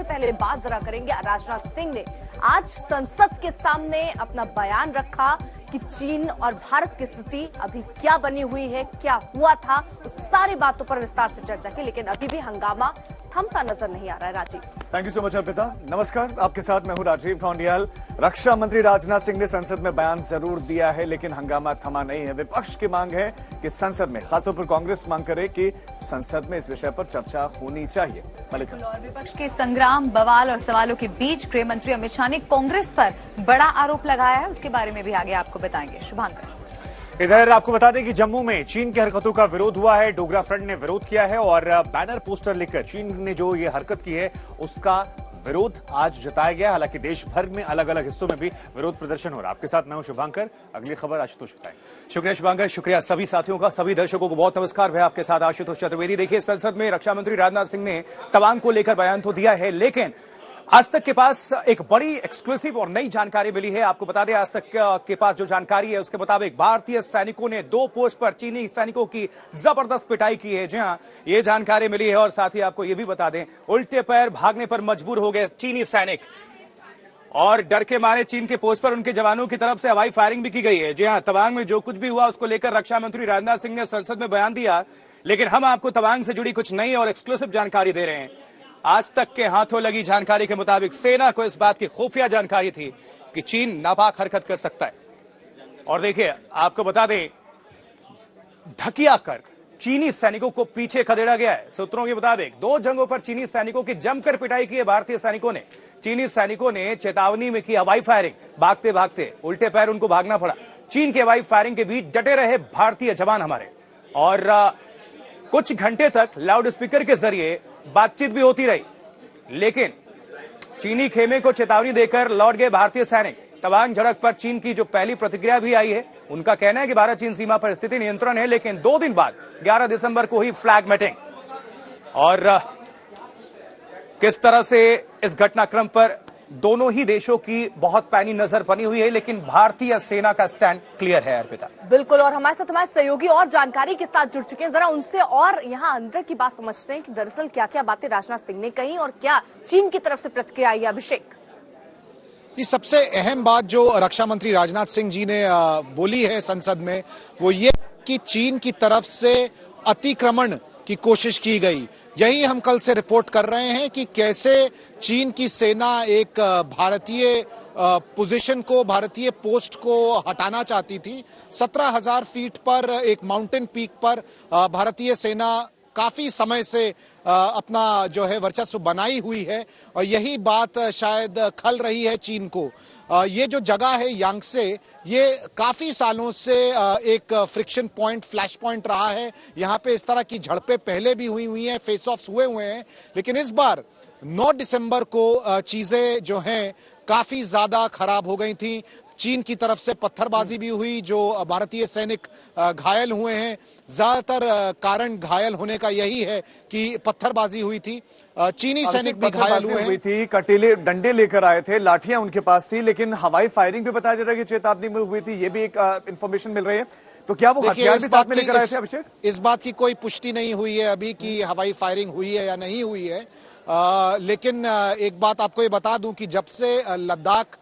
सबसे पहले बात जरा करेंगे राजनाथ सिंह ने आज संसद के सामने अपना बयान रखा कि चीन और भारत की स्थिति अभी क्या बनी हुई है, क्या हुआ था, उस सारी बातों पर विस्तार से चर्चा की। लेकिन अभी भी हंगामा थमता नजर नहीं आ रहा है। Rajiv, thank you so much Arpita. नमस्कार, आपके साथ मैं हूं राजीव ढोंडियाल। रक्षा मंत्री राजनाथ सिंह ने संसद में बयान जरूर दिया है, लेकिन हंगामा थमा नहीं है। विपक्ष की मांग है कि संसद में, खासतौर पर कांग्रेस मांग करे कि संसद में इस विषय पर चर्चा होनी चाहिए। मलिक, और विपक्ष के संग्राम, बवाल और सवालों के बीच गृह मंत्री अमित शाह ने कांग्रेस पर बड़ा आरोप लगाया है। उसके बारे में भी आगे आपको बताएंगे। शुभांकर, इधर आपको बता दें कि जम्मू में चीन की हरकतों का विरोध हुआ है। डोगरा फ्रंट ने विरोध किया है और बैनर पोस्टर लिखकर चीन ने जो ये हरकत की है उसका विरोध आज जताया गया। हालांकि देश भर में अलग अलग हिस्सों में भी विरोध प्रदर्शन हो रहा है। आपके साथ मैं हूं शुभांकर। अगली खबर आशुतोष बताएंगे। शुक्रिया शुभांकर, शुक्रिया सभी साथियों का, सभी दर्शकों को बहुत नमस्कार। मैं आपके साथ आशुतोष चतुर्वेदी। देखिए, संसद में रक्षा मंत्री राजनाथ सिंह ने तवांग को लेकर बयान तो दिया है, लेकिन आज तक के पास एक बड़ी एक्सक्लूसिव और नई जानकारी मिली है। आपको बता दें, आज तक के पास जो जानकारी है उसके मुताबिक भारतीय सैनिकों ने 2 पोस्ट पर चीनी सैनिकों की जबरदस्त पिटाई की है। जी हां, ये जानकारी मिली है। और साथ ही आपको ये भी बता दें, उल्टे पैर भागने पर मजबूर हो गए चीनी सैनिक और डर के मारे चीन के पोस्ट पर उनके जवानों की तरफ से हवाई फायरिंग भी की गई है। जी हां, तवांग में जो कुछ भी हुआ उसको लेकर रक्षा मंत्री राजनाथ सिंह ने संसद में बयान दिया, लेकिन हम आपको तवांग से जुड़ी कुछ नई और एक्सक्लूसिव जानकारी दे रहे हैं। आज तक के हाथों लगी जानकारी के मुताबिक सेना को इस बात की खुफिया जानकारी थी कि चीन नापाक हरकत कर सकता है। और देखिए, आपको बता दें, धकिया कर चीनी सैनिकों को पीछे खदेड़ा गया है। सूत्रों के मुताबिक 2 जगहों पर चीनी सैनिकों की जमकर पिटाई की है भारतीय सैनिकों ने। चीनी सैनिकों ने चेतावनी में की हवाई फायरिंग, भागते भागते उल्टे पैर उनको भागना पड़ा। चीन के हवाई फायरिंग के बीच डटे रहे भारतीय जवान हमारे, और कुछ घंटे तक लाउड स्पीकर के जरिए बातचीत भी होती रही, लेकिन चीनी खेमे को चेतावनी देकर लौट गए भारतीय सैनिक। तवांग झड़प पर चीन की जो पहली प्रतिक्रिया भी आई है, उनका कहना है कि भारत चीन सीमा पर स्थिति नियंत्रण है, लेकिन 2 दिन बाद 11 दिसंबर को ही फ्लैग मीटिंग। और किस तरह से इस घटनाक्रम पर दोनों ही देशों की बहुत पैनी नजर बनी हुई है, लेकिन भारतीय सेना का स्टैंड क्लियर है। अर्पिता, बिल्कुल, और हमारे साथ हमारे सहयोगी और जानकारी के साथ जुड़ चुके हैं। जरा उनसे और यहाँ अंदर की बात समझते हैं कि दरअसल क्या क्या बातें राजनाथ सिंह ने कही और क्या चीन की तरफ से प्रतिक्रिया आई। अभिषेक, ये सबसे अहम बात जो रक्षा मंत्री राजनाथ सिंह जी ने बोली है संसद में, वो ये कि चीन की तरफ से अतिक्रमण की कोशिश की गई। यही हम कल से रिपोर्ट कर रहे हैं कि कैसे चीन की सेना एक भारतीय पोजीशन को, भारतीय पोस्ट को हटाना चाहती थी। 17,000 फीट पर एक माउंटेन पीक पर भारतीय सेना काफी समय से अपना जो है वर्चस्व बनाई हुई है, और यही बात शायद खल रही है चीन को। ये जो जगह है यांगसे, ये काफी सालों से एक फ्रिक्शन पॉइंट, फ्लैश पॉइंट रहा है। यहाँ पे इस तरह की झड़पें पहले भी हुई हैं, फेस ऑफ्स हुए हैं, लेकिन इस बार 9 दिसंबर को चीजें जो हैं काफी ज्यादा खराब हो गई थी। चीन की तरफ से पत्थरबाजी भी हुई, जो भारतीय सैनिक घायल हुए हैं। ज्यादातर कारण घायल होने का यही है कि पत्थरबाजी हुई थी। चीनी सैनिक भी घायल हुए थी, कटीले डंडे लेकर आए थे, लाठियां उनके पास थी, लेकिन हवाई फायरिंग भी बताया जा रहा है कि चेतावनी में हुई थी। ये भी एक इंफॉर्मेशन मिल रही है। तो क्या वो हथियार भी साथ में लेकर आए थे? अभिषेक, इस बात की कोई पुष्टि नहीं हुई है अभी कि हवाई फायरिंग हुई है या नहीं हुई है, लेकिन एक बात आपको ये बता दूं कि जब से लद्दाख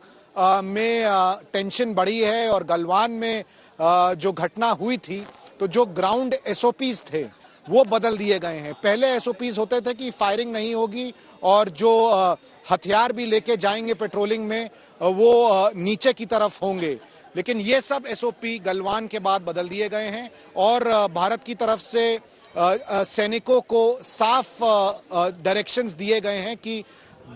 में टेंशन बढ़ी है और गलवान में जो घटना हुई थी, तो जो ग्राउंड एसओपीज थे वो बदल दिए गए हैं। पहले एसओपीज होते थे कि फायरिंग नहीं होगी और जो हथियार भी लेके जाएंगे पेट्रोलिंग में वो नीचे की तरफ होंगे, लेकिन ये सब एसओपी गलवान के बाद बदल दिए गए हैं। और भारत की तरफ से सैनिकों को साफ डायरेक्शंस दिए गए हैं कि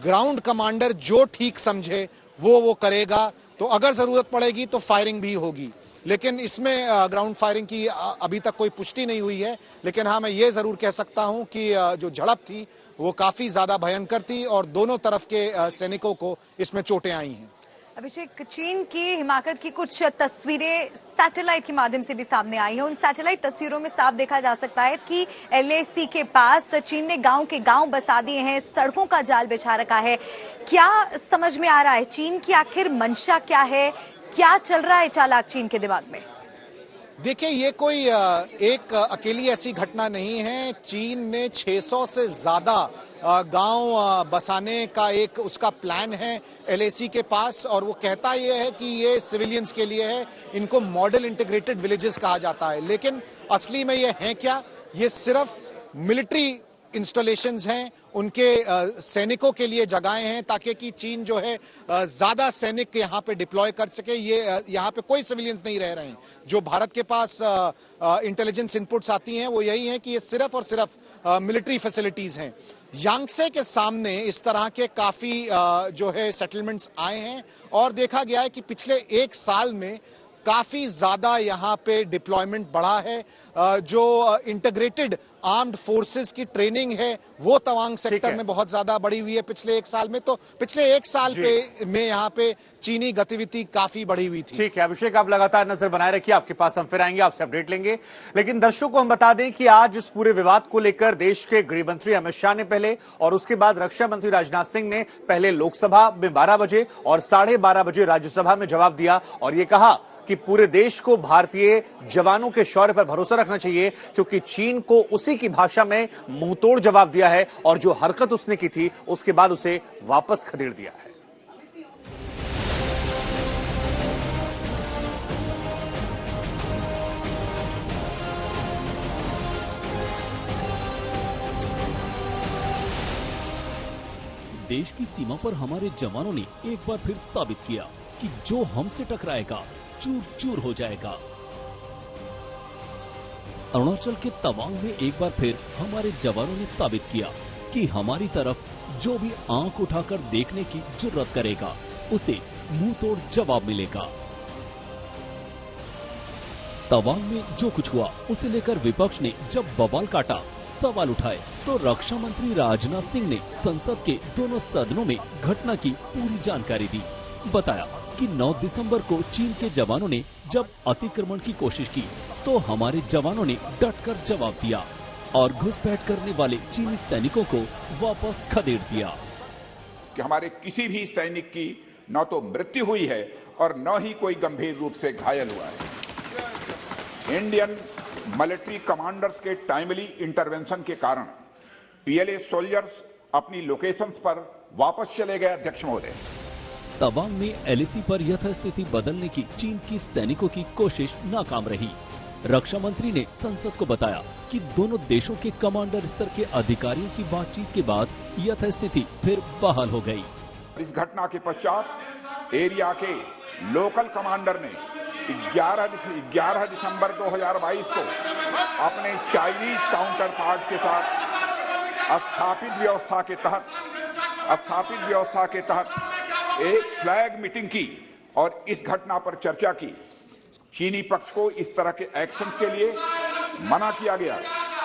ग्राउंड कमांडर जो ठीक समझे वो करेगा, तो अगर जरूरत पड़ेगी तो फायरिंग भी होगी। लेकिन इसमें ग्राउंड फायरिंग की अभी तक कोई पुष्टि नहीं हुई है, लेकिन हाँ, मैं ये जरूर कह सकता हूं कि जो झड़प थी वो काफी ज्यादा भयंकर थी और दोनों तरफ के सैनिकों को इसमें चोटें आई हैं। अभिषेक, चीन की हिमाकत की कुछ तस्वीरें सैटेलाइट के माध्यम से भी सामने आई हैं। उन सैटेलाइट तस्वीरों में साफ देखा जा सकता है कि LAC के पास चीन ने गांव के गांव बसा दिए हैं, सड़कों का जाल बिछा रखा है। क्या समझ में आ रहा है चीन की आखिर मंशा क्या है? क्या चल रहा है चालाक चीन के दिमाग में? देखिए, ये कोई एक अकेली ऐसी घटना नहीं है। चीन ने 600 से ज्यादा गांव बसाने का एक उसका प्लान है एलएसी के पास, और वो कहता ये है कि ये सिविलियंस के लिए है। इनको मॉडल इंटीग्रेटेड विलेजेस कहा जाता है, लेकिन असली में ये है क्या? ये सिर्फ मिलिट्री इंस्टॉलेशंस हैं, उनके सैनिकों के लिए जगहें हैं, ताकि कि चीन जो है ज्यादा सैनिक यहां पे डिप्लॉय कर सके। ये यहां पे कोई सिविलियंस नहीं रह रहे हैं। जो भारत के पास इंटेलिजेंस इनपुट्स आती हैं वो यही है कि ये सिर्फ और सिर्फ मिलिट्री फैसिलिटीज हैं। यांगसे के सामने इस तरह के काफी जो है सेटलमेंट्स आए हैं, और देखा गया है कि पिछले एक साल में काफी ज्यादा यहां पे डिप्लॉयमेंट बढ़ा है। जो इंटीग्रेटेड आर्म्ड फोर्सेस की ट्रेनिंग है वो तवांग सेक्टर में बहुत ज्यादा बढ़ी हुई है पिछले एक साल में। तो पिछले एक साल में यहाँ पे चीनी गतिविधि काफी बढ़ी हुई थी। ठीक है अभिषेक, आप लगातार नजर बनाए रखिए, आपके पास हम फिर आएंगे, आपसे अपडेट लेंगे। लेकिन दर्शकों को हम बता दें कि आज इस पूरे विवाद को लेकर देश के गृह मंत्री अमित शाह ने पहले, और उसके बाद रक्षा मंत्री राजनाथ सिंह ने पहले लोकसभा में 12 बजे और 12:30 बजे राज्यसभा में जवाब दिया, और ये कहा कि पूरे देश को भारतीय जवानों के शौर्य पर भरोसा रखना चाहिए, क्योंकि चीन को उसी की भाषा में मुंहतोड़ जवाब दिया है, और जो हरकत उसने की थी उसके बाद उसे वापस खदेड़ दिया है। देश की सीमा पर हमारे जवानों ने एक बार फिर साबित किया कि जो हमसे टकराएगा चूर चूर हो जाएगा। अरुणाचल के तवांग में एक बार फिर हमारे जवानों ने साबित किया कि हमारी तरफ जो भी आंख उठाकर देखने की जुर्रत करेगा उसे मुंह तोड़ जवाब मिलेगा। तवांग में जो कुछ हुआ उसे लेकर विपक्ष ने जब बवाल काटा, सवाल उठाए, तो रक्षा मंत्री राजनाथ सिंह ने संसद के दोनों सदनों में घटना की पूरी जानकारी दी। बताया कि 9 दिसंबर को चीन के जवानों ने जब अतिक्रमण की कोशिश की तो हमारे जवानों ने डटकर जवाब दिया और घुसपैठ करने वाले चीनी सैनिकों को वापस खदेड़ दिया। कि हमारे किसी भी सैनिक की न तो मृत्यु हुई है और न ही कोई गंभीर रूप से घायल हुआ है। इंडियन मिलिट्री कमांडर्स के टाइमली इंटरवेंशन के कारण पीएलए सोल्जर्स अपनी लोकेशंस पर वापस चले गए। अध्यक्ष महोदय, तवांग में एलएसी पर यथास्थिति बदलने की चीन की सैनिकों की कोशिश नाकाम रही। रक्षा मंत्री ने संसद को बताया कि दोनों देशों के कमांडर स्तर के अधिकारियों की बातचीत के बाद यथास्थिति फिर बहाल हो गई। इस घटना के पश्चात एरिया के लोकल कमांडर ने 11 दिसंबर 2022 को अपने चाइनीज काउंटर पार्ट के साथ स्थापित व्यवस्था के तहत एक फ्लैग मीटिंग की और इस घटना पर चर्चा की। चीनी पक्ष को इस तरह के एक्शन के लिए मना किया गया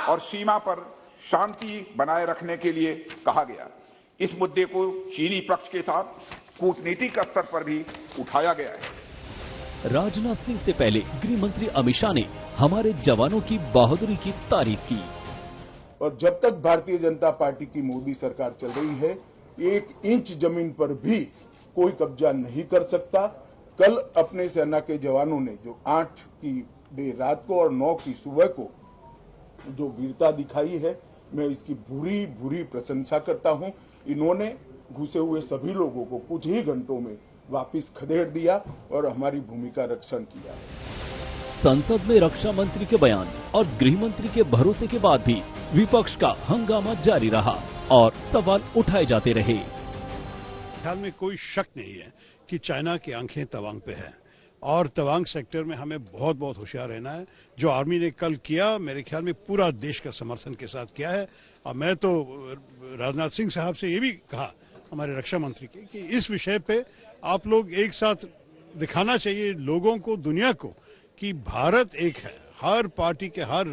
और सीमा पर शांति बनाए रखने के लिए कहा गया। इस मुद्दे को चीनी पक्ष के साथ कूटनीतिक स्तर पर भी उठाया गया है। राजनाथ सिंह से पहले गृह मंत्री अमित शाह ने हमारे जवानों की बहादुरी की तारीफ की। और जब तक भारतीय जनता पार्टी की मोदी सरकार चल रही है, 1 इंच जमीन पर भी कोई कब्जा नहीं कर सकता। कल अपने सेना के जवानों ने जो 8 की देर रात को और 9 की सुबह को जो वीरता दिखाई है, मैं इसकी भूरी भूरी प्रशंसा करता हूं। इन्होंने घुसे हुए सभी लोगों को कुछ ही घंटों में वापस खदेड़ दिया और हमारी भूमि का रक्षण किया। संसद में रक्षा मंत्री के बयान और गृह मंत्री के भरोसे के बाद भी विपक्ष का हंगामा जारी रहा और सवाल उठाए जाते रहे। ख्याल में कोई शक नहीं है कि चाइना की आंखें तवांग पे है और तवांग सेक्टर में हमें बहुत बहुत होशियार रहना है। जो आर्मी ने कल किया, मेरे ख्याल में पूरा देश का समर्थन के साथ किया है। और मैं तो राजनाथ सिंह साहब से ये भी कहा, हमारे रक्षा मंत्री के, कि इस विषय पे आप लोग एक साथ दिखाना चाहिए लोगों को, दुनिया को, कि भारत एक है। हर पार्टी के हर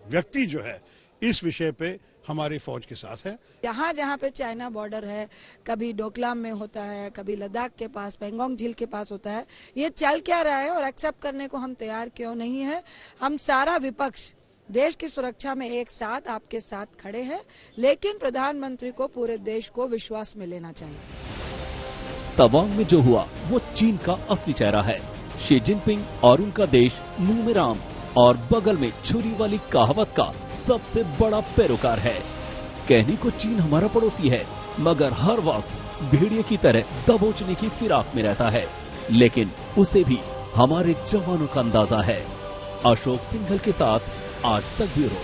व्यक्ति जो है इस विषय पे हमारी फौज के साथ है। यहाँ जहाँ पे चाइना बॉर्डर है, कभी डोकलाम में होता है, कभी लद्दाख के पास, पेंगोंग झील के पास होता है, ये चल क्या रहा है और एक्सेप्ट करने को हम तैयार क्यों नहीं है। हम सारा विपक्ष देश की सुरक्षा में एक साथ आपके साथ खड़े हैं, लेकिन प्रधानमंत्री को पूरे देश को विश्वास में लेना चाहिए। तवांग में जो हुआ वो चीन का असली चेहरा है। शी जिनपिंग और उनका देश मुंह में राम और बगल में छुरी वाली कहावत का सबसे बड़ा पैरोकार है। कहने को चीन हमारा पड़ोसी है, मगर हर वक्त भेड़िए की तरह दबोचने की फिराक में रहता है, लेकिन उसे भी हमारे जवानों का अंदाजा है। अशोक सिंघल के साथ आज तक ब्यूरो।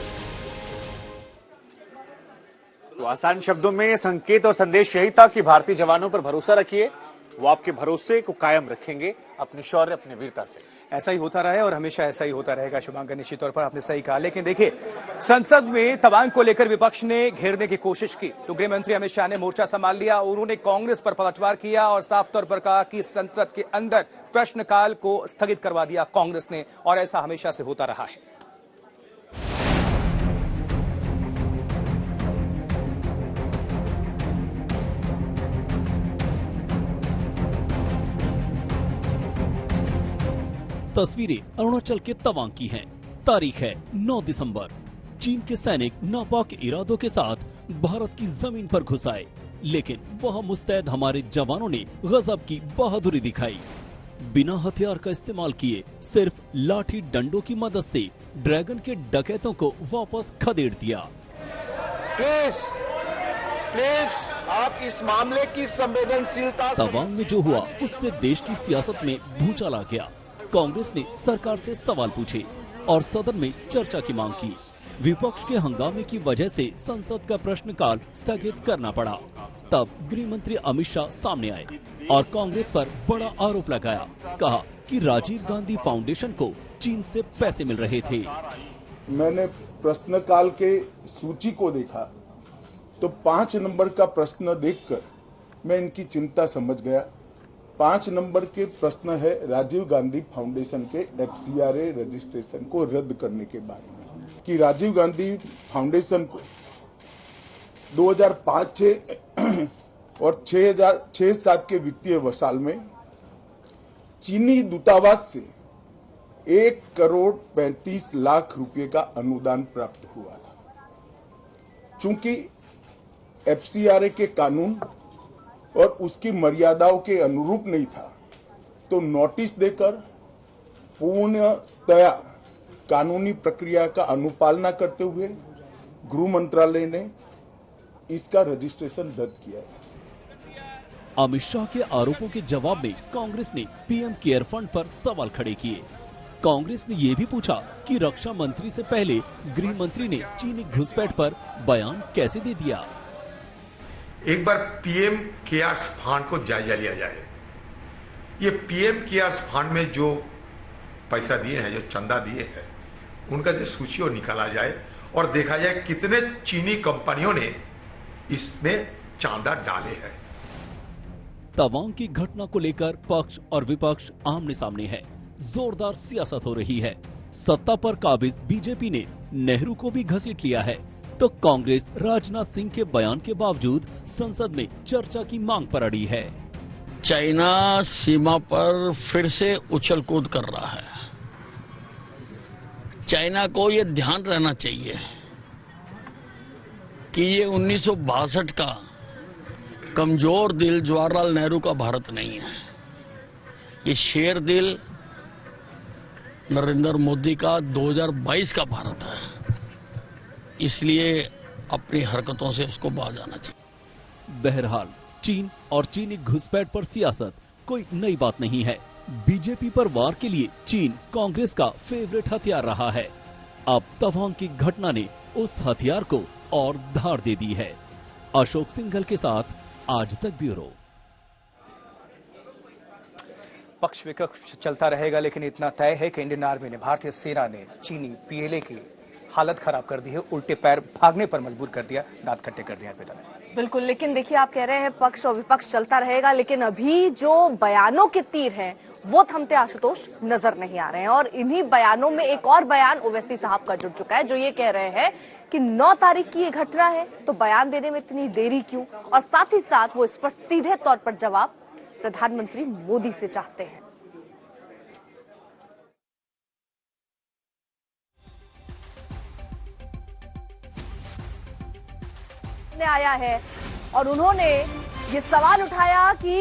तो आसान शब्दों में संकेत और संदेश यही था कि भारतीय जवानों पर भरोसा रखिए, वो आपके भरोसे को कायम रखेंगे अपने शौर्य, अपने वीरता से। ऐसा ही होता रहा है और हमेशा ऐसा ही होता रहेगा शुभांकर, निश्चित तौर पर आपने सही कहा। लेकिन देखिए, संसद में तवांग को लेकर विपक्ष ने घेरने की कोशिश की तो गृह मंत्री अमित शाह ने मोर्चा संभाल लिया। उन्होंने कांग्रेस पर पलटवार किया और साफ तौर पर कहा कि संसद के अंदर प्रश्नकाल को स्थगित करवा दिया कांग्रेस ने, और ऐसा हमेशा से होता रहा है। तस्वीरें अरुणाचल के तवांग की हैं। तारीख है 9 दिसंबर। चीन के सैनिक नापाक इरादों के साथ भारत की जमीन पर घुस आए, लेकिन वह मुस्तैद हमारे जवानों ने गजब की बहादुरी दिखाई। बिना हथियार का इस्तेमाल किए सिर्फ लाठी डंडों की मदद से ड्रैगन के डकैतों को वापस खदेड़ दिया। प्लीज आप इस मामले की संवेदनशीलता। तवांग में जो हुआ उससे देश की सियासत में भूचाल आ गया। कांग्रेस ने सरकार से सवाल पूछे और सदन में चर्चा की मांग की। विपक्ष के हंगामे की वजह से संसद का प्रश्नकाल स्थगित करना पड़ा। तब गृह मंत्री अमित शाह सामने आए और कांग्रेस पर बड़ा आरोप लगाया। कहा कि राजीव गांधी फाउंडेशन को चीन से पैसे मिल रहे थे। मैंने प्रश्नकाल के सूची को देखा तो 5 नंबर का प्रश्न देखकर मैं इनकी चिंता समझ गया। 5 नंबर के प्रश्न है राजीव गांधी फाउंडेशन के FCRA रजिस्ट्रेशन को रद्द करने के बारे में, कि राजीव गांधी फाउंडेशन को 2005-6 और 2006-07 के वित्तीय साल में चीनी दूतावास से 1,35 लाख रुपए का अनुदान प्राप्त हुआ था। चूंकि FCRA के कानून और उसकी मर्यादाओं के अनुरूप नहीं था, तो नोटिस देकर पूर्णतया कानूनी प्रक्रिया का अनुपालना करते हुए गृह मंत्रालय ने इसका रजिस्ट्रेशन रद्द किया है। अमित शाह के आरोपों के जवाब में कांग्रेस ने PM केयर फंड पर सवाल खड़े किए। कांग्रेस ने ये भी पूछा कि रक्षा मंत्री से पहले गृह मंत्री ने चीनी घुसपैठ पर बयान कैसे दे दिया। एक बार PM केयर्स फंड को जायजा लिया जाए। ये PM केयर्स फंड में जो पैसा दिए हैं, जो चंदा दिए हैं, उनका जो सूची हो निकाला जाए और देखा जाए कितने चीनी कंपनियों ने इसमें चांदा डाले हैं। तवांग की घटना को लेकर पक्ष और विपक्ष आमने सामने है। जोरदार सियासत हो रही है। सत्ता पर काबिज बीजेपी ने नेहरू को भी घसीट लिया है, तो कांग्रेस राजनाथ सिंह के बयान के बावजूद संसद में चर्चा की मांग पर अड़ी है। चाइना सीमा पर फिर से उछल कूद कर रहा है। चाइना को ये ध्यान रहना चाहिए कि ये 1962 का कमजोर दिल जवाहरलाल नेहरू का भारत नहीं है। ये शेर दिल नरेंद्र मोदी का 2022 का भारत है। इसलिए अपनी हरकतों से उसको बाज आना चाहिए। बहरहाल चीन और चीनी घुसपैठ पर सियासत कोई नई बात नहीं है। बीजेपी पर वार के लिए चीन कांग्रेस का फेवरेट हथियार रहा है। अब तवांग की घटना ने उस हथियार को और धार दे दी है। अशोक सिंघल के साथ आज तक ब्यूरो। पक्ष विपक्ष चलता रहेगा, लेकिन इतना तय है कि इंडियन आर्मी ने, भारतीय सेना ने चीनी PLA की हालत खराब कर दी है, उल्टे पैर भागने पर मजबूर कर दिया, दांत खट्टे कर दिया पिता ने। बिल्कुल, लेकिन देखिए, आप कह रहे हैं पक्ष और विपक्ष चलता रहेगा, लेकिन अभी जो बयानों के तीर हैं वो थमते आशुतोष नजर नहीं आ रहे हैं। और इन्हीं बयानों में एक और बयान ओवैसी साहब का जुड़ चुका है, जो ये कह रहे हैं कि 9 तारीख की ये घटना है, तो बयान देने में इतनी देरी क्यों, और साथ ही साथ वो इस पर सीधे तौर पर जवाब प्रधानमंत्री मोदी से चाहते हैं। आया है और उन्होंने ये सवाल उठाया कि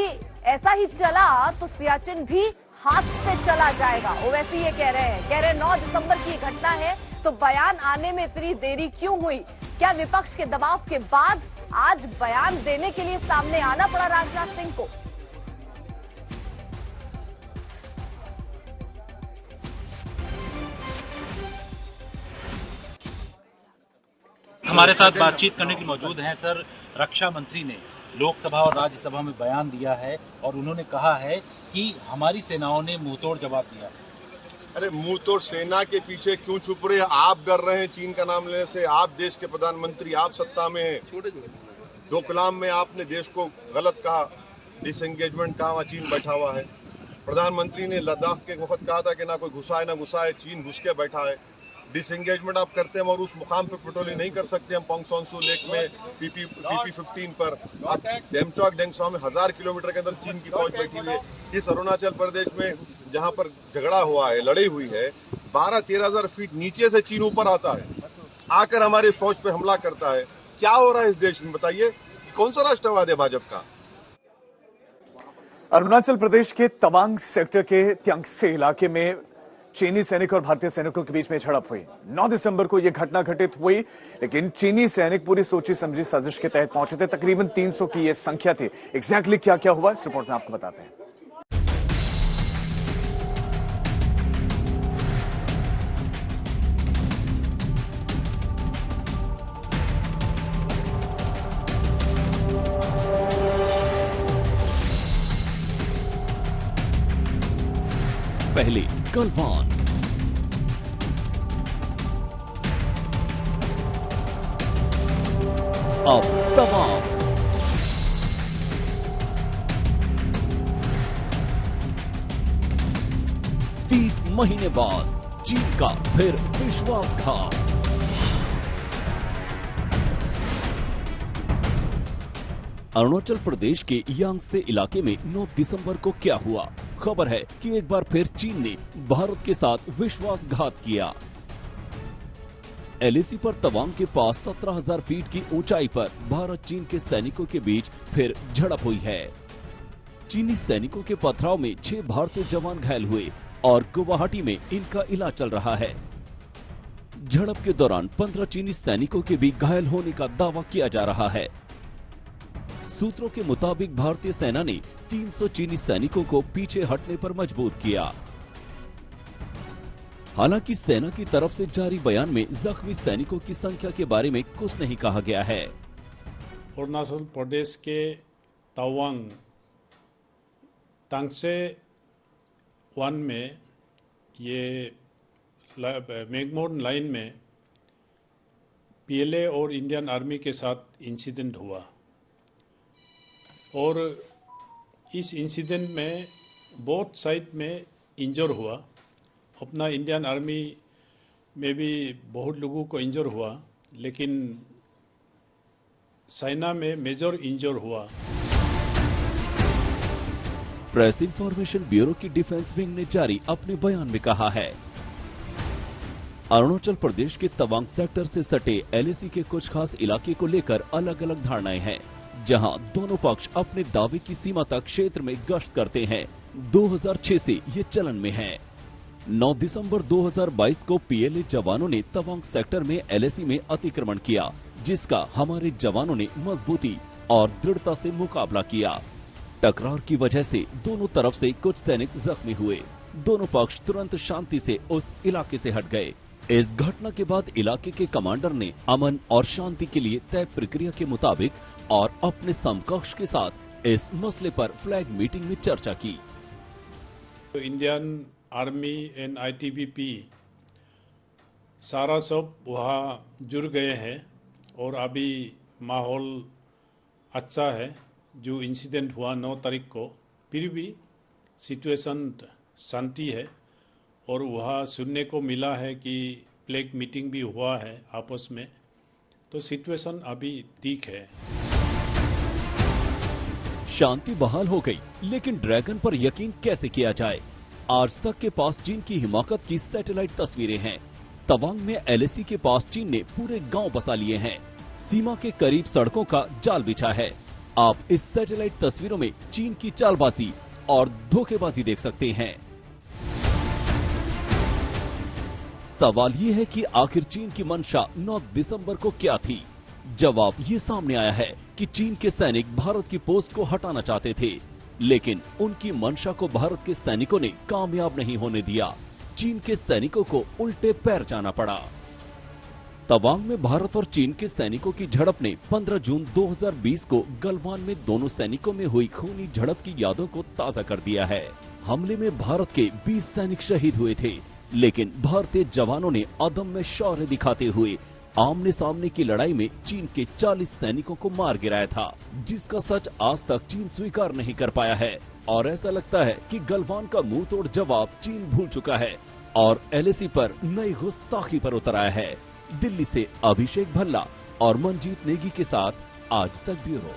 ऐसा ही चला तो सियाचिन भी हाथ से चला जाएगा। ओवैसी ये कह रहे हैं 9 दिसंबर की घटना है, तो बयान आने में इतनी देरी क्यों हुई? क्या विपक्ष के दबाव के बाद आज बयान देने के लिए सामने आना पड़ा राजनाथ सिंह को? हमारे साथ बातचीत करने के लिए मौजूद हैं सर रक्षा मंत्री ने लोकसभा और राज्यसभा में बयान दिया है और उन्होंने कहा है कि हमारी सेनाओं ने मुंहतोड़ जवाब दिया। अरे मुंहतोड़ सेना के पीछे क्यों छुप रहे हैं? आप डर रहे हैं चीन का नाम लेने से। आप देश के प्रधानमंत्री, आप सत्ता में हैं। डोकलाम में आपने देश को गलत कहा, डिसएंगेजमेंट कहा, वहाँ चीन बैठा हुआ है। प्रधानमंत्री ने लद्दाख के वक्त कहा था कि ना कोई घुसा है ना घुसा है, चीन घुस के बैठा है। डिसएंगेजमेंट आप करते हैं और उस मुकाम पे पेट्रोलिंग नहीं कर सकते हम पोंगसोंसू लेक में PP-15 पर। आप डेमचौक में 1000 किलोमीटर के अंदर चीन की फौज बैठी हुई है। इस अरुणाचल प्रदेश में जहां पर झगड़ा हुआ है, लड़ाई हुई है, 12-13 हजार फीट नीचे से चीन ऊपर आता है, आकर हमारी फौज पे हमला करता है। क्या हो रहा है इस देश में बताइए? कौन सा राष्ट्रवाद है भाजपा का? अरुणाचल प्रदेश के तवांग सेक्टर के त्यांगसे इलाके में चीनी सैनिक और भारतीय सैनिकों के बीच में झड़प हुई। 9 दिसंबर को यह घटना घटित हुई, लेकिन चीनी सैनिक पूरी सोची समझी साजिश के तहत पहुंचे थे। तकरीबन 300 की यह संख्या थी। एग्जैक्टली क्या क्या हुआ इस रिपोर्ट में आपको बताते हैं। पहले गलवान, अब तवांग, तीस महीने बाद चीन का फिर विश्वासघात। अरुणाचल प्रदेश के यांगसे इलाके में 9 दिसंबर को क्या हुआ? खबर है कि एक बार फिर चीन ने भारत के साथ विश्वासघात किया। LAC पर तवांग के पास 17,000 फीट की ऊंचाई पर भारत चीन के सैनिकों के बीच फिर झड़प हुई है। चीनी सैनिकों के पथराव में 6 भारतीय जवान घायल हुए और गुवाहाटी में इनका इलाज चल रहा है। झड़प के दौरान 15 चीनी सैनिकों के भी घायल होने का दावा किया जा रहा है। सूत्रों के मुताबिक भारतीय सेना ने 300 चीनी सैनिकों को पीछे हटने पर मजबूर किया। हालांकि सेना की तरफ से जारी बयान में जख्मी सैनिकों की संख्या के बारे में कुछ नहीं कहा गया है। अरुणाचल प्रदेश के तवांग तांगसे 1 में ये मैकमोहन लाइन में PLA और इंडियन आर्मी के साथ इंसिडेंट हुआ और इस इंसिडेंट में बोथ साइड में इंजर हुआ। अपना इंडियन आर्मी में भी बहुत लोगों को इंजर हुआ, लेकिन सेना में मेजर इंजर हुआ। प्रेस इंफॉर्मेशन ब्यूरो की डिफेंस विंग ने जारी अपने बयान में कहा है, अरुणाचल प्रदेश के तवांग सेक्टर से सटे LAC के कुछ खास इलाके को लेकर अलग अलग धारणाएं हैं, जहां दोनों पक्ष अपने दावे की सीमा तक क्षेत्र में गश्त करते हैं। 2006 से ये चलन में है। 9 दिसंबर 2022 को PLA जवानों ने तवांग सेक्टर में LAC में अतिक्रमण किया, जिसका हमारे जवानों ने मजबूती और दृढ़ता से मुकाबला किया। टकरार की वजह से दोनों तरफ से कुछ सैनिक जख्मी हुए। दोनों पक्ष तुरंत शांति से उस इलाके से हट गए। इस घटना के बाद इलाके के कमांडर ने अमन और शांति के लिए तय प्रक्रिया के मुताबिक और अपने समकक्ष के साथ इस मसले पर फ्लैग मीटिंग में चर्चा की। तो इंडियन आर्मी एंड ITBP सारा सब वहाँ जुड़ गए हैं और अभी माहौल अच्छा है। जो इंसिडेंट हुआ 9 तारीख को, फिर भी सिचुएशन शांति है और वहाँ सुनने को मिला है कि फ्लैग मीटिंग भी हुआ है आपस में, तो सिचुएशन अभी ठीक है। शांति बहाल हो गई, लेकिन ड्रैगन पर यकीन कैसे किया जाए? आज तक के पास चीन की हिमाकत की सैटेलाइट तस्वीरें हैं। तवांग में LAC के पास चीन ने पूरे गांव बसा लिए हैं। सीमा के करीब सड़कों का जाल बिछा है। आप इस सैटेलाइट तस्वीरों में चीन की चालबाजी और धोखेबाजी देख सकते हैं। सवाल ये है कि आखिर चीन की मंशा 9 दिसंबर को क्या थी। जवाब ये सामने आया है कि चीन के सैनिक भारत की पोस्ट को हटाना चाहते थे, लेकिन उनकी मंशा को भारत के सैनिकों ने कामयाब नहीं होने दिया। चीन के सैनिकों को उल्टे पैर जाना पड़ा। तवांग में भारत और चीन के सैनिकों की झड़प ने 15 जून 2020 को गलवान में दोनों सैनिकों में हुई खूनी झड़प की यादों को ताजा कर दिया है। हमले में भारत के 20 सैनिक शहीद हुए थे, लेकिन भारतीय जवानों ने अदम्य शौर्य दिखाते हुए आमने सामने की लड़ाई में चीन के 40 सैनिकों को मार गिराया था, जिसका सच आज तक चीन स्वीकार नहीं कर पाया है। और ऐसा लगता है कि गलवान का मुंह तोड़ जवाब चीन भूल चुका है और LAC पर नई गुस्ताखी पर उतर आया है। दिल्ली से अभिषेक भल्ला और मनजीत नेगी के साथ आज तक ब्यूरो।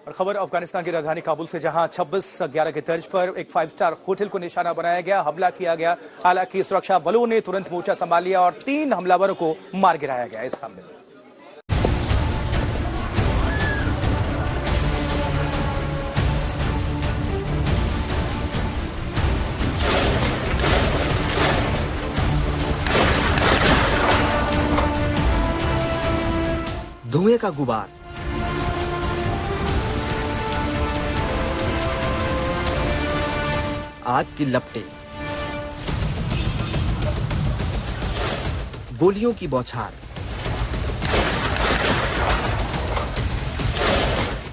और खबर अफगानिस्तान की राजधानी काबुल से, जहां 26/11 की तर्ज पर एक 5 स्टार होटल को निशाना बनाया गया, हमला किया गया। हालांकि सुरक्षा बलों ने तुरंत मोर्चा संभाल लिया और 3 हमलावरों को मार गिराया गया। इस हमले में धुएं का गुबार, आग की लपटें, गोलियों की बौछार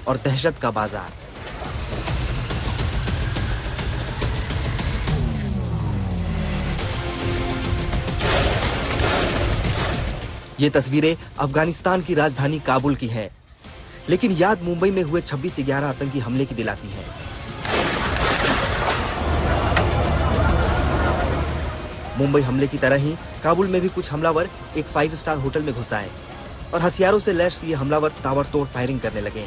और दहशत का बाजार। ये तस्वीरें अफगानिस्तान की राजधानी काबुल की हैं, लेकिन याद मुंबई में हुए 26/11 आतंकी हमले की दिलाती है। मुंबई हमले की तरह ही काबुल में भी कुछ हमलावर एक 5 स्टार होटल में घुस आए और हथियारों से लैस ये हमलावर ताबड़तोड़ फायरिंग करने लगे।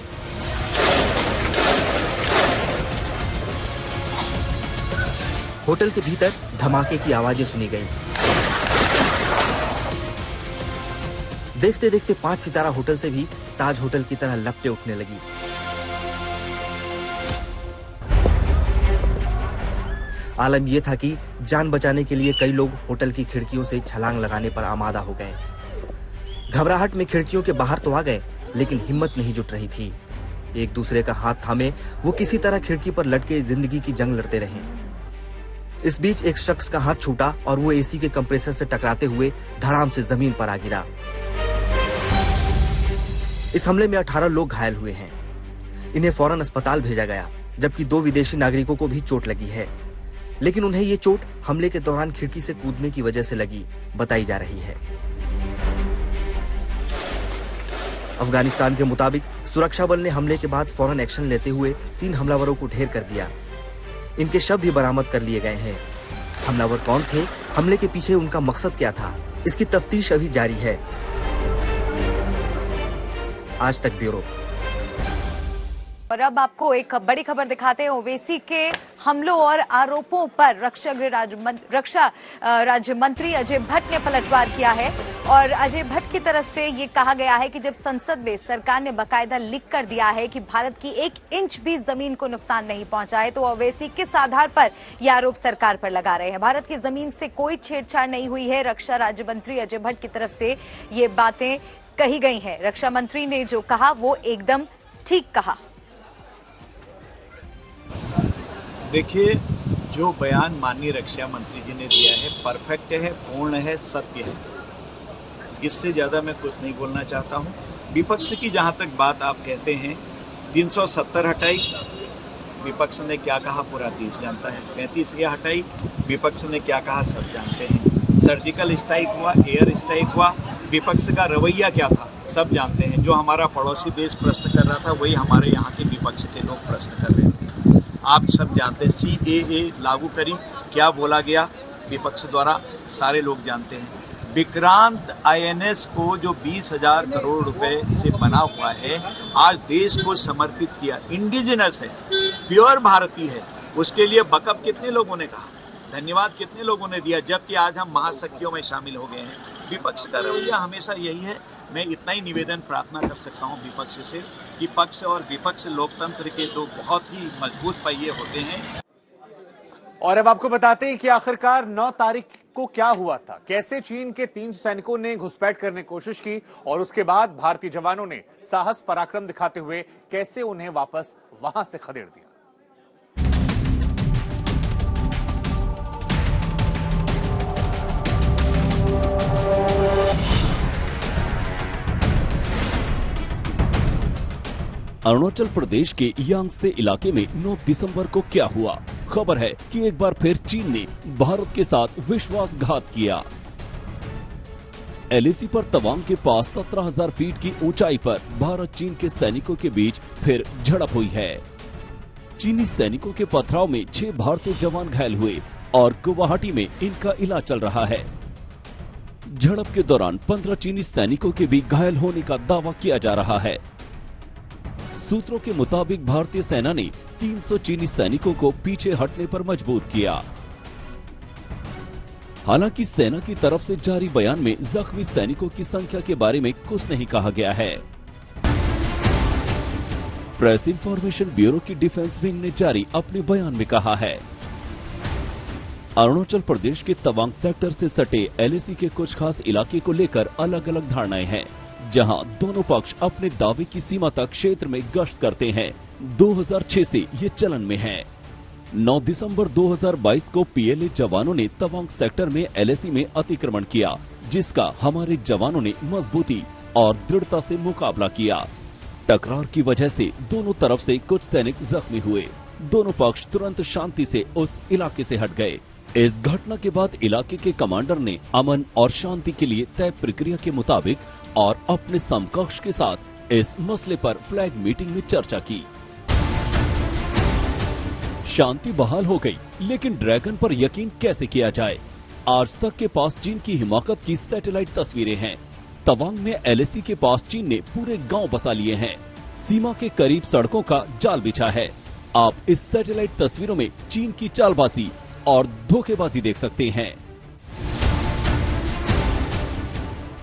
होटल के भीतर धमाके की आवाजें सुनी गईं। देखते देखते 5 सितारा होटल से भी ताज होटल की तरह लपटें उठने लगी। आलम यह था कि जान बचाने के लिए कई लोग होटल की खिड़कियों से छलांग लगाने पर आमादा हो गए। घबराहट में खिड़कियों के बाहर तो आ गए, लेकिन हिम्मत नहीं जुट रही थी। एक दूसरे का हाथ थामे वो किसी तरह खिड़की पर लटके जिंदगी की जंग लड़ते रहे। इस बीच एक शख्स का हाथ छूटा और वो AC के कंप्रेसर से टकराते हुए धड़ाम से जमीन पर आ गिरा। इस हमले में 18 लोग घायल हुए हैं। इन्हें फौरन अस्पताल भेजा गया, जबकि 2 विदेशी नागरिकों को भी चोट लगी है, लेकिन उन्हें ये चोट हमले के दौरान खिड़की से कूदने की वजह से लगी बताई जा रही है। अफगानिस्तान के मुताबिक सुरक्षा बल ने हमले के बाद फौरन एक्शन लेते हुए 3 हमलावरों को ढेर कर दिया। इनके शव भी बरामद कर लिए गए हैं। हमलावर कौन थे, हमले के पीछे उनका मकसद क्या था, इसकी तफ्तीश अभी जारी है। आज तक ब्यूरो। और अब आपको एक बड़ी खबर दिखाते हैं। ओवैसी के हमलों और आरोपों पर रक्षा राज्य मंत्री अजय भट्ट ने पलटवार किया है और अजय भट्ट की तरफ से ये कहा गया है कि जब संसद में सरकार ने बकायदा लिख कर दिया है कि भारत की 1 इंच भी जमीन को नुकसान नहीं पहुंचा है, तो ओवैसी किस आधार पर यह आरोप सरकार पर लगा रहे हैं। भारत की जमीन से कोई छेड़छाड़ नहीं हुई है। रक्षा राज्य मंत्री अजय भट्ट की तरफ से ये बातें कही गई हैं। रक्षा मंत्री ने जो कहा वो एकदम ठीक कहा। देखिए, जो बयान माननीय रक्षा मंत्री जी ने दिया है परफेक्ट है, पूर्ण है, सत्य है। इससे ज़्यादा मैं कुछ नहीं बोलना चाहता हूँ। विपक्ष की जहाँ तक बात आप कहते हैं, 370 हटाई, विपक्ष ने क्या कहा पूरा देश जानता है। 35 ये हटाई, विपक्ष ने क्या कहा सब जानते हैं। सर्जिकल स्ट्राइक हुआ, एयर स्ट्राइक हुआ, विपक्ष का रवैया क्या था सब जानते हैं। जो हमारा पड़ोसी देश प्रश्न कर रहा था वही हमारे यहाँ के विपक्ष के लोग प्रश्न कर रहे थे, आप सब जानते हैं। CAA लागू करी, क्या बोला गया विपक्ष द्वारा, सारे लोग जानते हैं। विक्रांत INS को जो 20,000 करोड़ रुपए से बना हुआ है, आज देश को समर्पित किया, इंडिजिनस है, प्योर भारतीय है, उसके लिए बकअप कितने लोगों ने कहा, धन्यवाद कितने लोगों ने दिया, जबकि आज हम महाशक्तियों में शामिल हो गए हैं। विपक्ष का रवैया हमेशा यही है। मैं इतना ही निवेदन प्रार्थना कर सकता हूं विपक्ष से कि पक्ष और विपक्ष लोकतंत्र के 2 बहुत ही मजबूत पहिए होते हैं। और अब आपको बताते हैं कि आखिरकार 9 तारीख को क्या हुआ था, कैसे चीन के 300 सैनिकों ने घुसपैठ करने की कोशिश की और उसके बाद भारतीय जवानों ने साहस पराक्रम दिखाते हुए कैसे उन्हें वापस वहां से खदेड़ दिया। अरुणाचल प्रदेश के यांगसे इलाके में 9 दिसंबर को क्या हुआ? खबर है कि एक बार फिर चीन ने भारत के साथ विश्वासघात किया। एलएसी पर तवांग के पास 17,000 फीट की ऊंचाई पर भारत चीन के सैनिकों के बीच फिर झड़प हुई है। चीनी सैनिकों के पथराव में 6 भारतीय जवान घायल हुए और गुवाहाटी में इनका इलाज चल रहा है। झड़प के दौरान 15 चीनी सैनिकों के भी घायल होने का दावा किया जा रहा है। सूत्रों के मुताबिक भारतीय सेना ने 300 चीनी सैनिकों को पीछे हटने पर मजबूर किया। हालांकि सेना की तरफ से जारी बयान में जख्मी सैनिकों की संख्या के बारे में कुछ नहीं कहा गया है। प्रेस इंफॉर्मेशन ब्यूरो की डिफेंस विंग ने जारी अपने बयान में कहा है, अरुणाचल प्रदेश के तवांग सेक्टर से सटे एलएसी के कुछ खास इलाके को लेकर अलग अलग धारणाएं हैं, जहां दोनों पक्ष अपने दावे की सीमा तक क्षेत्र में गश्त करते हैं। 2006 से ये चलन में है। 9 दिसंबर 2022 को पीएलए जवानों ने तवांग सेक्टर में एलएसी में अतिक्रमण किया, जिसका हमारे जवानों ने मजबूती और दृढ़ता से मुकाबला किया। टकरार की वजह से दोनों तरफ से कुछ सैनिक जख्मी हुए। दोनों पक्ष तुरंत शांति से उस इलाके से हट गए। इस घटना के बाद इलाके के कमांडर ने अमन और शांति के लिए तय प्रक्रिया के मुताबिक और अपने समकक्ष के साथ इस मसले पर फ्लैग मीटिंग में चर्चा की। शांति बहाल हो गई, लेकिन ड्रैगन पर यकीन कैसे किया जाए? आज तक के पास चीन की हिमाकत की सैटेलाइट तस्वीरें हैं। तवांग में एलएसी के पास चीन ने पूरे गांव बसा लिए हैं। सीमा के करीब सड़कों का जाल बिछा है। आप इस सैटेलाइट तस्वीरों में चीन की चालबाजी और धोखेबाजी देख सकते हैं।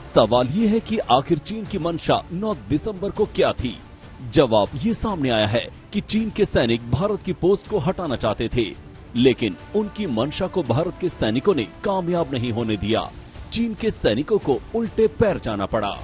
सवाल ये है कि आखिर चीन की मंशा 9 दिसंबर को क्या थी? जवाब ये सामने आया है कि चीन के सैनिक भारत की पोस्ट को हटाना चाहते थे, लेकिन उनकी मंशा को भारत के सैनिकों ने कामयाब नहीं होने दिया। चीन के सैनिकों को उल्टे पैर जाना पड़ा।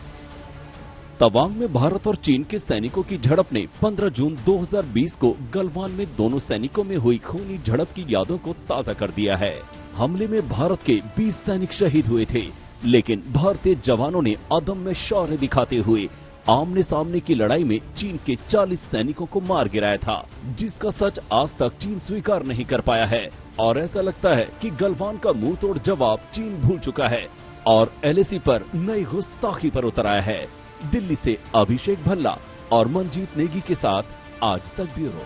तवांग में भारत और चीन के सैनिकों की झड़प ने 15 जून 2020 को गलवान में दोनों सैनिकों में हुई खूनी झड़प की यादों को ताजा कर दिया है। हमले में भारत के 20 सैनिक शहीद हुए थे, लेकिन भारतीय जवानों ने अदम्य शौर्य दिखाते हुए आमने सामने की लड़ाई में चीन के 40 सैनिकों को मार गिराया था, जिसका सच आज तक चीन स्वीकार नहीं कर पाया है। और ऐसा लगता है कि गलवान का मुंह तोड़ जवाब चीन भूल चुका है और एलएसी पर नई गुस्ताखी पर उतर आया है। दिल्ली से अभिषेक भल्ला और मनजीत नेगी के साथ आज तक ब्यूरो।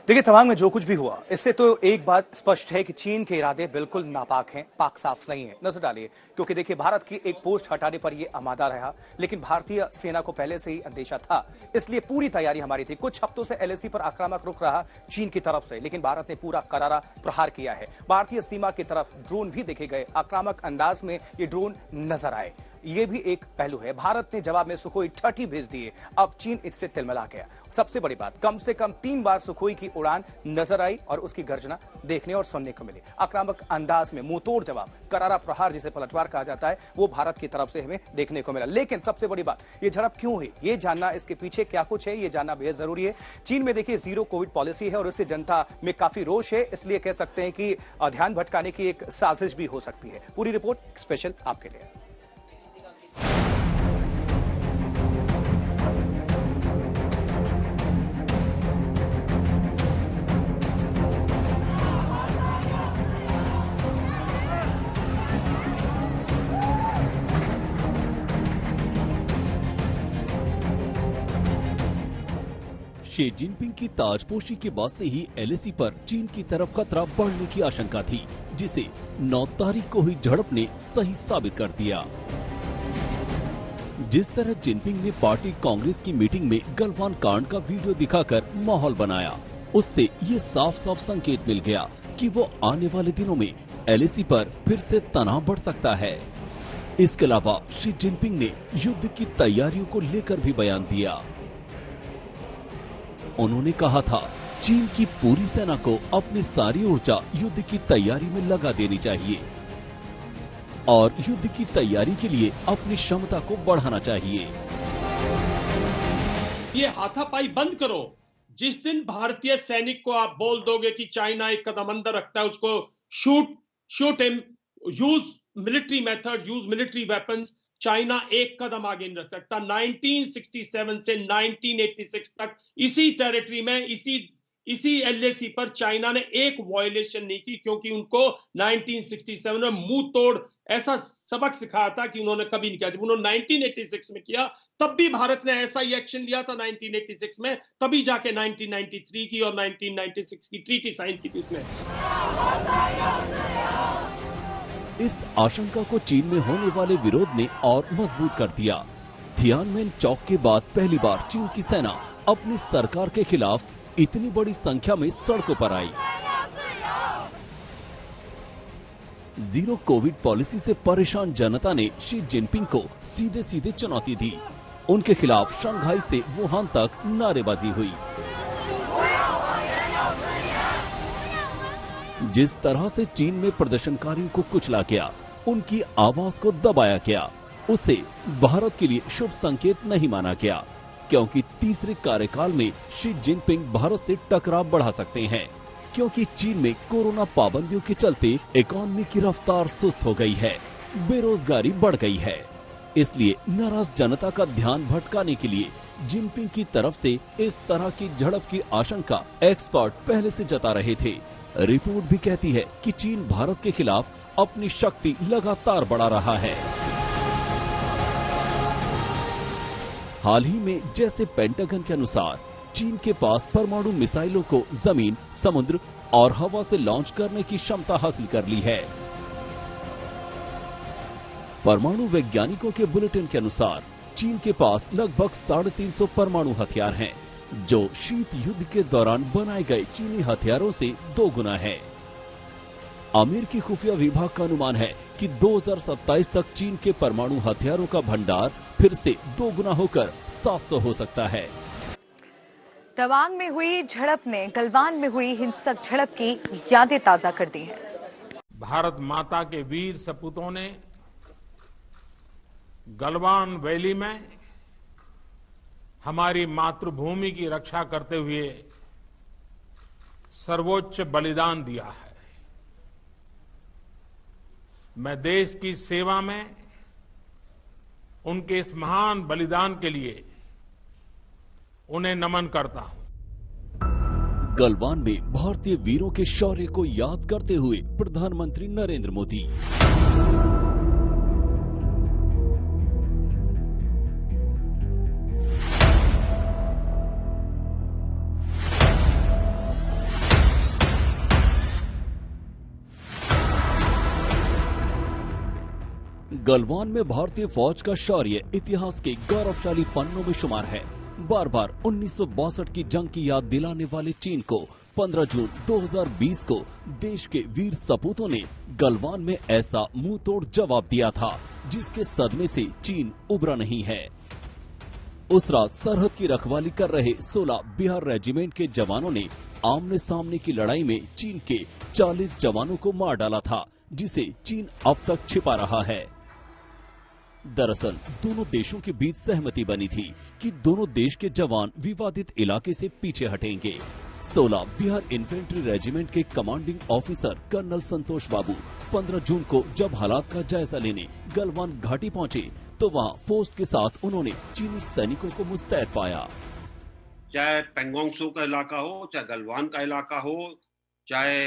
देखिए, तवांग में जो कुछ भी हुआ, इससे तो एक बात स्पष्ट है कि चीन के इरादे बिल्कुल नापाक हैं, पाक साफ नहीं है। नजर डालिए, क्योंकि देखिए भारत की एक पोस्ट हटाने पर यह आमादा रहा, लेकिन भारतीय सेना को पहले से ही अंदेशा था, इसलिए पूरी तैयारी हमारी थी। कुछ हफ्तों से एलएसी पर आक्रामक रुख रहा चीन की तरफ से, लेकिन भारत ने पूरा करारा प्रहार किया है। भारतीय सीमा की तरफ ड्रोन भी देखे गए, आक्रामक अंदाज में ये ड्रोन नजर आए। ये भी एक पहलू है। भारत ने जवाब में सुखोई 30 भेज दिए। अब चीन इससे तिलमिला गया। सबसे बड़ी बात, कम से कम 3 बार सुखोई की उड़ान नजर आई और उसकी गर्जना देखने और सुनने को मिली। आक्रामक अंदाज में मुंहतोड़ जवाब, करारा प्रहार जिसे पलटवार कहा जाता है, वो भारत की तरफ से हमें देखने को मिला। लेकिन सबसे बड़ी बात, ये झड़प क्यों हुई, ये जानना, इसके पीछे क्या कुछ है, ये जानना बेहद जरूरी है। चीन में देखिए जीरो कोविड पॉलिसी है और इससे जनता में काफी रोष है, इसलिए कह सकते हैं कि ध्यान भटकाने की एक साजिश भी हो सकती है। पूरी रिपोर्ट स्पेशल आपके लिए। शी जिनपिंग की ताजपोशी के बाद से ही एलएसी पर चीन की तरफ खतरा बढ़ने की आशंका थी, जिसे 9 तारीख को हुई झड़प ने सही साबित कर दिया। जिस तरह जिनपिंग ने पार्टी कांग्रेस की मीटिंग में गलवान कांड का वीडियो दिखाकर माहौल बनाया, उससे ये साफ साफ संकेत मिल गया कि वो आने वाले दिनों में एलएसी पर फिर से तनाव बढ़ सकता है। इसके अलावा शी जिनपिंग ने युद्ध की तैयारियों को लेकर भी बयान दिया। उन्होंने कहा था, चीन की पूरी सेना को अपनी सारी ऊर्जा युद्ध की तैयारी में लगा देनी चाहिए और युद्ध की तैयारी के लिए अपनी क्षमता को बढ़ाना चाहिए। ये हाथापाई बंद करो। जिस दिन भारतीय सैनिक को आप बोल दोगे कि चाइना एक कदम अंदर रखता है, उसको shoot him, use military method, use military weapons, China एक कदम आगे नहीं रख सकता। 1967 से 1986 तक इसी टेरिटरी में, इसी LAC पर चाइना ने एक वायलेशन नहीं की, क्योंकि उनको 1967 में मुंह तोड़ ऐसा सबक सिखाया था कि उन्होंने कभी नहीं किया। जब उन्होंने 1986 में किया, तब भी भारत ने ऐसा ही एक्शन लिया था 1986 में, तभी जाके 1993 की और 1996 की ट्रीटी साइन की थी उसने। इस आशंका को चीन में होने वाले विरोध ने और मजबूत कर दिया। थियानमेन चौक के बाद पहली बार चीन की सेना अपनी सरकार के खिलाफ इतनी बड़ी संख्या में सड़कों पर आई। जीरो कोविड पॉलिसी से परेशान जनता ने शी जिनपिंग को सीधे सीधे चुनौती दी। उनके खिलाफ शंघाई से वुहान तक नारेबाजी हुई। जिस तरह से चीन में प्रदर्शनकारियों को कुचला गया, उनकी आवाज को दबाया गया, उसे भारत के लिए शुभ संकेत नहीं माना गया, क्योंकि तीसरे कार्यकाल में शी जिनपिंग भारत से टकराव बढ़ा सकते हैं, क्योंकि चीन में कोरोना पाबंदियों के चलते इकोनॉमी की रफ्तार सुस्त हो गई है, बेरोजगारी बढ़ गई है। इसलिए नाराज जनता का ध्यान भटकाने के लिए जिनपिंग की तरफ से इस तरह की झड़प की आशंका एक्सपर्ट पहले से जता रहे थे। रिपोर्ट भी कहती है कि चीन भारत के खिलाफ अपनी शक्ति लगातार बढ़ा रहा है। हाल ही में जैसे पेंटागन के अनुसार चीन के पास परमाणु मिसाइलों को जमीन, समुद्र और हवा से लॉन्च करने की क्षमता हासिल कर ली है। परमाणु वैज्ञानिकों के बुलेटिन के अनुसार चीन के पास लगभग 350 परमाणु हथियार हैं, जो शीत युद्ध के दौरान बनाए गए चीनी हथियारों से 2 गुना है। अमेरिकी खुफिया विभाग का अनुमान है कि 2027 तक चीन के परमाणु हथियारों का भंडार फिर से 2 गुना होकर 700 हो सकता है। तवांग में हुई झड़प ने गलवान में हुई हिंसक झड़प की यादें ताजा कर दी हैं। भारत माता के वीर सपूतों ने गलवान वैली में हमारी मातृभूमि की रक्षा करते हुए सर्वोच्च बलिदान दिया है। मैं देश की सेवा में उनके इस महान बलिदान के लिए उन्हें नमन करता हूं। गलवान में भारतीय वीरों के शौर्य को याद करते हुए प्रधानमंत्री नरेंद्र मोदी। गलवान में भारतीय फौज का शौर्य इतिहास के गौरवशाली पन्नों में शुमार है। बार बार 1962 की जंग की याद दिलाने वाले चीन को 15 जून 2020 को देश के वीर सपूतों ने गलवान में ऐसा मुंह तोड़ जवाब दिया था, जिसके सदमे से चीन उबरा नहीं है। उस रात सरहद की रखवाली कर रहे 16 बिहार रेजिमेंट के जवानों ने आमने सामने की लड़ाई में चीन के 40 जवानों को मार डाला था, जिसे चीन अब तक छिपा रहा है। दरअसल दोनों देशों के बीच सहमति बनी थी कि दोनों देश के जवान विवादित इलाके से पीछे हटेंगे। 16 बिहार इन्फेंट्री रेजिमेंट के कमांडिंग ऑफिसर कर्नल संतोष बाबू 15 जून को जब हालात का जायजा लेने गलवान घाटी पहुंचे, तो वहां पोस्ट के साथ उन्होंने चीनी सैनिकों को मुस्तैद पाया। चाहे पेंगोंग सो का इलाका हो, चाहे गलवान का इलाका हो, चाहे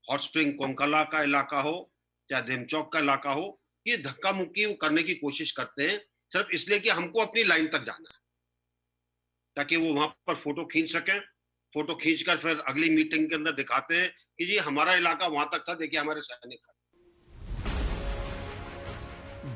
हॉट स्प्रिंग कोंकला का इलाका हो, चाहे धेमचौक का इलाका हो, ये धक्का मुक्की करने की कोशिश करते हैं सिर्फ इसलिए कि हमको अपनी लाइन तक जाना है, ताकि वो वहां पर फोटो खींच सकें। फोटो खींचकर फिर अगली मीटिंग के अंदर दिखाते हैं कि जी हमारा इलाका वहां तक था, देखिए हमारे सैनिक।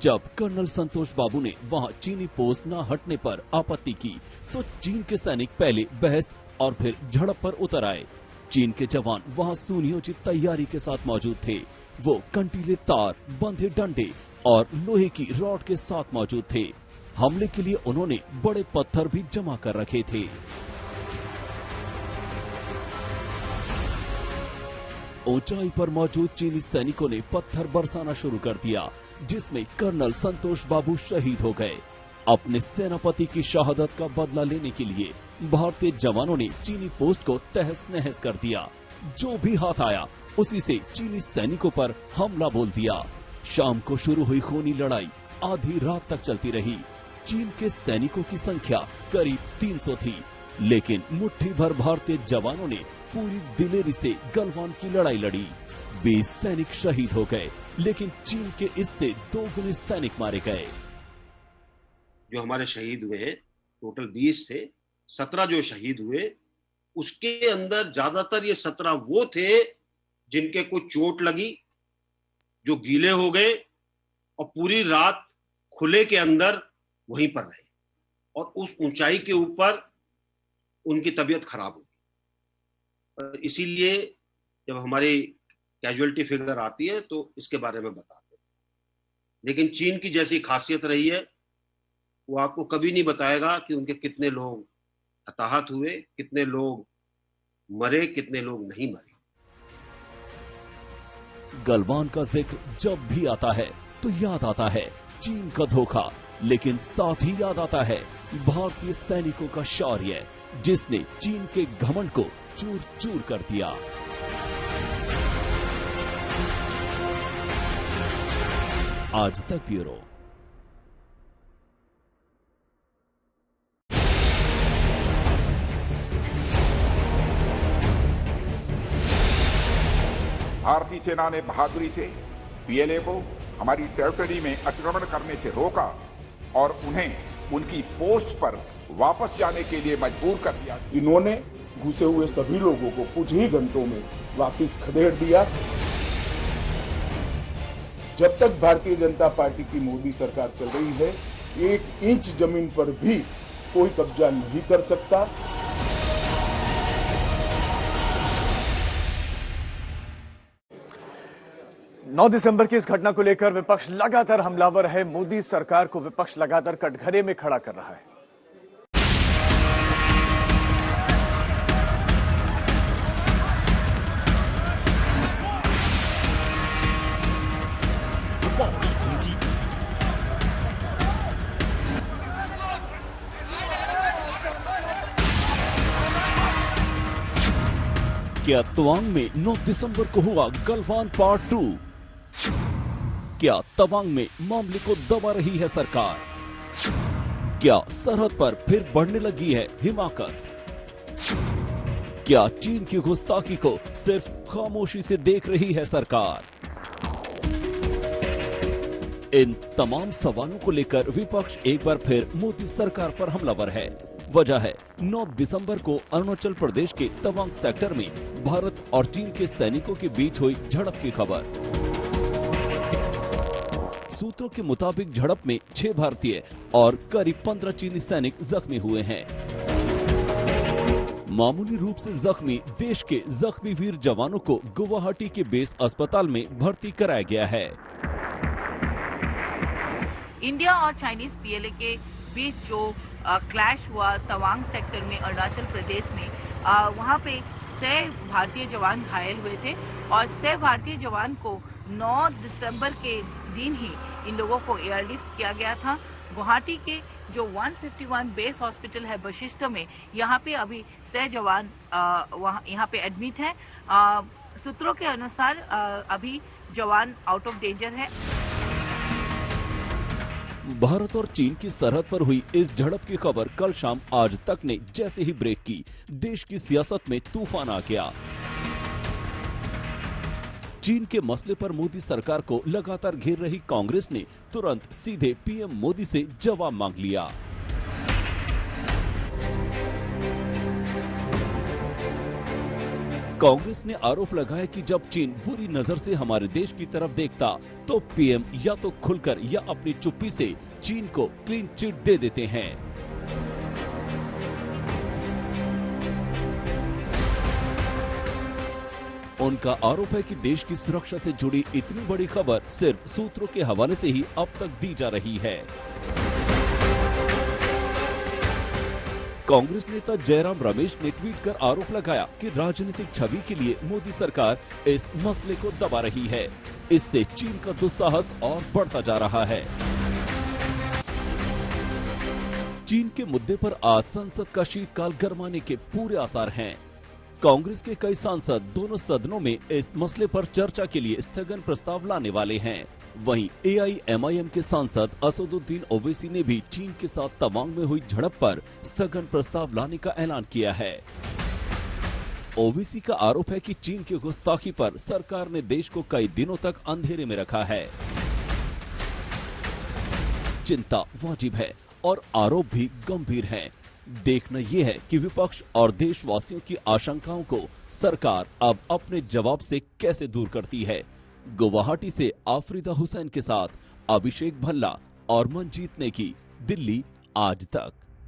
जब कर्नल संतोष बाबू ने वहां चीनी पोस्ट न हटने पर आपत्ति की, तो चीन के सैनिक पहले बहस और फिर झड़प पर उतर आए। चीन के जवान वहां सुनियोजित तैयारी के साथ मौजूद थे। वो कंटीले तार, बंधे डंडे और लोहे की रॉड के साथ मौजूद थे। हमले के लिए उन्होंने बड़े पत्थर भी जमा कर रखे थे। ऊंचाई पर मौजूद चीनी सैनिकों ने पत्थर बरसाना शुरू कर दिया, जिसमें कर्नल संतोष बाबू शहीद हो गए। अपने सेनापति की शहादत का बदला लेने के लिए भारतीय जवानों ने चीनी पोस्ट को तहस नहस कर दिया। जो भी हाथ आया उसी से चीनी सैनिकों पर हमला बोल दिया। शाम को शुरू हुई खूनी लड़ाई आधी रात तक चलती रही। चीन के सैनिकों की संख्या करीब 300 थी, लेकिन मुट्ठी भर भारतीय जवानों ने पूरी दिलेरी से गलवान की लड़ाई लड़ी। 20 सैनिक शहीद हो गए, लेकिन चीन के इससे 2 गुने सैनिक मारे गए। जो हमारे शहीद हुए टोटल 20 थे, 17 जो शहीद हुए उसके अंदर ज्यादातर ये 17 वो थे जिनके कुछ चोट लगी, जो गीले हो गए और पूरी रात खुले के अंदर वहीं पर रहे और उस ऊंचाई के ऊपर उनकी तबीयत खराब हो गई। इसीलिए जब हमारी कैजुअलिटी फिगर आती है तो इसके बारे में बताते हैं। लेकिन चीन की जैसी खासियत रही है, वो आपको कभी नहीं बताएगा कि उनके कितने लोग हताहत हुए, कितने लोग मरे, कितने लोग नहीं मरे। गलवान का जिक्र जब भी आता है तो याद आता है चीन का धोखा, लेकिन साथ ही याद आता है भारतीय सैनिकों का शौर्य, जिसने चीन के घमंड को चूर चूर कर दिया। आज तक ब्यूरो। भारतीय सेना ने बहादुरी से पीएलए को हमारी टेरिटरी में अतिक्रमण करने से रोका और उन्हें उनकी पोस्ट पर वापस जाने के लिए मजबूर कर दिया। इन्होंने घुसे हुए सभी लोगों को कुछ ही घंटों में वापस खदेड़ दिया। जब तक भारतीय जनता पार्टी की मोदी सरकार चल रही है, 1 इंच जमीन पर भी कोई कब्जा नहीं कर सकता। नौ दिसंबर की इस घटना को लेकर विपक्ष लगातार हमलावर है। मोदी सरकार को विपक्ष लगातार कटघरे में खड़ा कर रहा है। क्या तवांग में 9 दिसंबर को हुआ गलवान पार्ट 2? क्या तवांग में मामले को दबा रही है सरकार? क्या सरहद पर फिर बढ़ने लगी है हिमाकत? क्या चीन की गुस्ताखी को सिर्फ खामोशी से देख रही है सरकार? इन तमाम सवालों को लेकर विपक्ष एक बार फिर मोदी सरकार पर हमलावर है। वजह है 9 दिसंबर को अरुणाचल प्रदेश के तवांग सेक्टर में भारत और चीन के सैनिकों के बीच हुई झड़प की खबर। सूत्रों के मुताबिक झड़प में 6 भारतीय और करीब 15 चीनी सैनिक जख्मी हुए हैं। मामूली रूप से जख्मी देश के जख्मी वीर जवानों को गुवाहाटी के बेस अस्पताल में भर्ती कराया गया है। इंडिया और चाइनीज पीएलए के बीच जो क्लैश हुआ तवांग सेक्टर में अरुणाचल प्रदेश में, वहां पे 6 भारतीय जवान घायल हुए थे और 6 भारतीय जवान को 9 दिसंबर के दिन ही इन लोगों को एयरलिफ्ट किया गया था। गुवाहाटी के जो 151 बेस हॉस्पिटल है वशिष्ठ में, यहाँ पे अभी 6 जवान यहाँ पे एडमिट हैं। सूत्रों के अनुसार अभी जवान आउट ऑफ डेंजर है। भारत और चीन की सरहद पर हुई इस झड़प की खबर कल शाम आज तक ने जैसे ही ब्रेक की, देश की सियासत में तूफान आ गया। चीन के मसले पर मोदी सरकार को लगातार घेर रही कांग्रेस ने तुरंत सीधे पीएम मोदी से जवाब मांग लिया। कांग्रेस ने आरोप लगाया कि जब चीन बुरी नजर से हमारे देश की तरफ देखता तो पीएम या तो खुलकर या अपनी चुप्पी से चीन को क्लीन चिट दे देते हैं। उनका आरोप है कि देश की सुरक्षा से जुड़ी इतनी बड़ी खबर सिर्फ सूत्रों के हवाले से ही अब तक दी जा रही है। कांग्रेस नेता जयराम रमेश ने ट्वीट कर आरोप लगाया कि राजनीतिक छवि के लिए मोदी सरकार इस मसले को दबा रही है। इससे चीन का दुस्साहस और बढ़ता जा रहा है। चीन के मुद्दे पर आज संसद का शीतकाल गरमाने के पूरे आसार हैं। कांग्रेस के कई सांसद दोनों सदनों में इस मसले पर चर्चा के लिए स्थगन प्रस्ताव लाने वाले हैं। वहीं AIMIM के सांसद असदुद्दीन ओवैसी ने भी चीन के साथ तवांग में हुई झड़प पर स्थगन प्रस्ताव लाने का ऐलान किया है। ओवैसी का आरोप है कि चीन की गुस्ताखी पर सरकार ने देश को कई दिनों तक अंधेरे में रखा है। चिंता वाजिब है और आरोप भी गंभीर हैं। देखना यह है कि विपक्ष और देशवासियों की आशंकाओं को सरकार अब अपने जवाब से कैसे दूर करती है। गुवाहाटी से आफरीदा हुसैन के साथ अभिषेक भल्ला और मनजीत नेगी, दिल्ली आज तक।